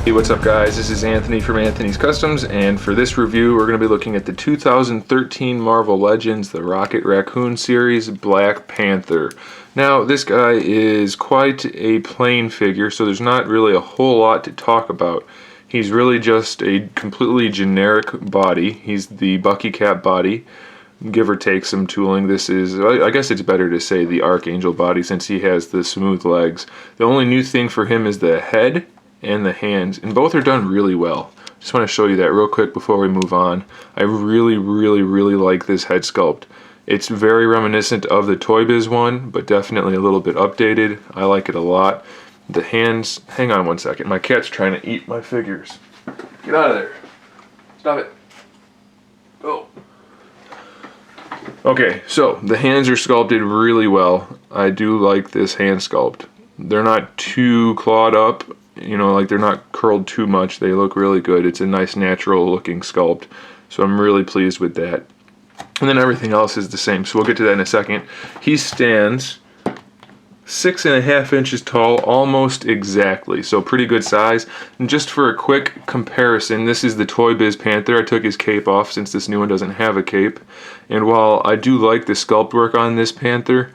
Hey, what's up guys? This is Anthony from Anthony's Customs, and for this review we're going to be looking at the 2013 Marvel Legends, the Rocket Raccoon series, Black Panther. Now this guy is quite a plain figure, so there's not really a whole lot to talk about. He's really just a completely generic body. He's the Bucky Cap body, give or take some tooling. This is, I guess it's better to say the Archangel body since he has the smooth legs. The only new thing for him is the head and the hands, and both are done really well. Just want to show you that real quick before we move on. I really like this head sculpt. It's very reminiscent of the Toy Biz one, but definitely a little bit updated. I like it a lot. The hands, hang on one second, my cat's trying to eat my figures. Get out of there. Stop it. Go. Okay, so the hands are sculpted really well. I do like this hand sculpt. They're not too clawed up, you know, like they're not curled too much. They look really good. It's a nice natural looking sculpt, so I'm really pleased with that. And then everything else is the same, so we'll get to that in a second. He stands 6.5 inches tall, almost exactly, so pretty good size. And just for a quick comparison, this is the Toy Biz Panther. I took his cape off since this new one doesn't have a cape, and while I do like the sculpt work on this Panther,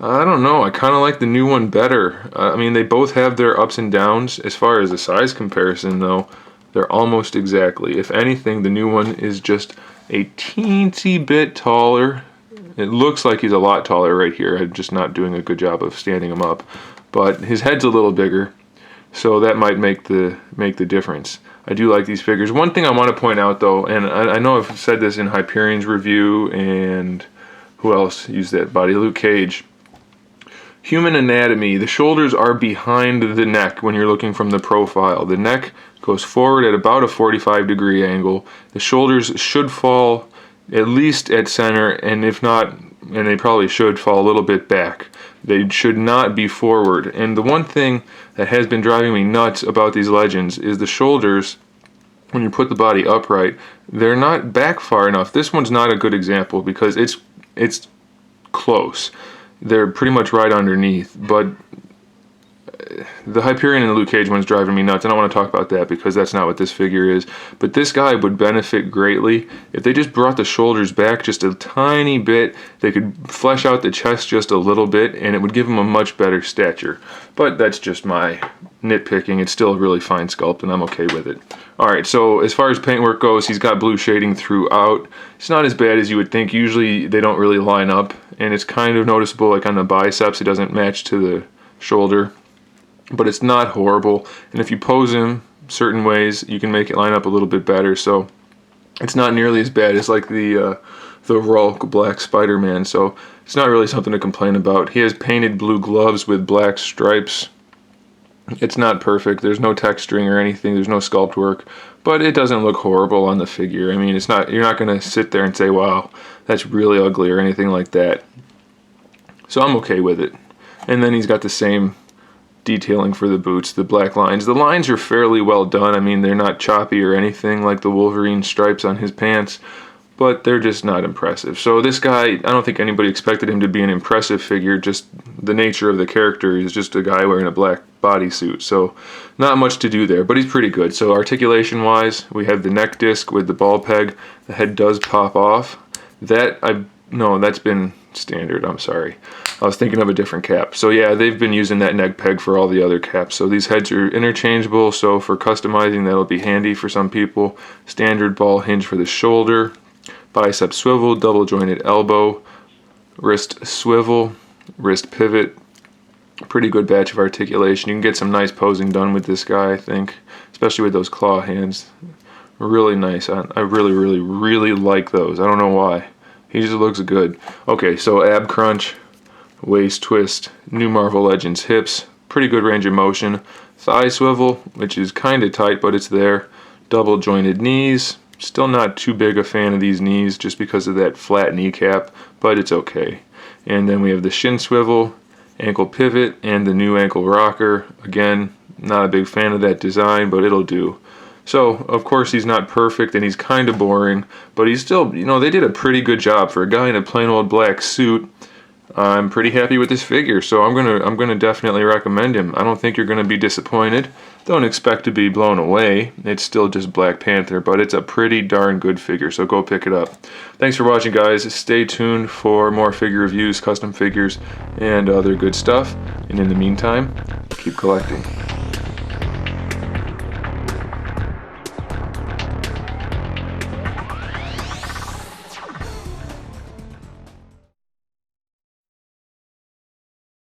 I don't know, I kind of like the new one better. I mean, they both have their ups and downs. As far as the size comparison though, they're almost exactly. If anything, the new one is just a teensy bit taller. It looks like he's a lot taller right here. I'm just not doing a good job of standing him up. But his head's a little bigger, so that might make the difference. I do like these figures. One thing I want to point out though, and I know I've said this in Hyperion's review, and who else used that body? Luke Cage. Human anatomy, the shoulders are behind the neck when you're looking from the profile. The neck goes forward at about a 45-degree angle. The shoulders should fall at least at center, and if not, and they probably should fall a little bit back. They should not be forward. And the one thing that has been driving me nuts about these Legends is the shoulders, when you put the body upright, they're not back far enough. This one's not a good example because it's close. They're pretty much right underneath, but the Hyperion and the Luke Cage one's driving me nuts. I don't want to talk about that because that's not what this figure is. But this guy would benefit greatly if they just brought the shoulders back just a tiny bit. They could flesh out the chest just a little bit, and it would give him a much better stature. But that's just my nitpicking. It's still a really fine sculpt, and I'm okay with it. Alright, so as far as paintwork goes, he's got blue shading throughout. It's not as bad as you would think. Usually they don't really line up, and it's kind of noticeable like on the biceps. It doesn't match to the shoulder, but it's not horrible. And if you pose him certain ways, you can make it line up a little bit better, so it's not nearly as bad as like the Rulk Black Spider-Man, so it's not really something to complain about. He has painted blue gloves with black stripes. It's not perfect. There's no texturing or anything. There's no sculpt work, but it doesn't look horrible on the figure. I mean, it's not. You're not going to sit there and say, "Wow, that's really ugly" or anything like that. So I'm okay with it. And then he's got the same detailing for the boots, the black lines. The lines are fairly well done. I mean, they're not choppy or anything like the Wolverine stripes on his pants, but they're just not impressive. So this guy, I don't think anybody expected him to be an impressive figure. Just the nature of the character is just a guy wearing a black bodysuit, so not much to do there, but he's pretty good. So articulation wise, we have the neck disc with the ball peg. The head does pop off. That's been standard, I'm sorry. I was thinking of a different cap. So yeah, they've been using that neck peg for all the other caps. So these heads are interchangeable, so for customizing that'll be handy for some people. Standard ball hinge for the shoulder, bicep swivel, double jointed elbow, wrist swivel, wrist pivot. Pretty good batch of articulation. You can get some nice posing done with this guy, I think, especially with those claw hands. Really nice. I really like those. I don't know why. He just looks good. Okay, so ab crunch, waist twist, new Marvel Legends hips, pretty good range of motion. Thigh swivel, which is kind of tight, but it's there. Double jointed knees. Still not too big a fan of these knees just because of that flat kneecap, but it's okay. And then we have the shin swivel, ankle pivot, and the new ankle rocker. Again, not a big fan of that design, but it'll do. So, of course, he's not perfect and he's kind of boring, but he's still, you know, they did a pretty good job for a guy in a plain old black suit. I'm pretty happy with this figure, so I'm gonna definitely recommend him. I don't think you're gonna be disappointed. Don't expect to be blown away. It's still just Black Panther, but it's a pretty darn good figure, so go pick it up. Thanks for watching, guys. Stay tuned for more figure reviews, custom figures, and other good stuff. And in the meantime, keep collecting.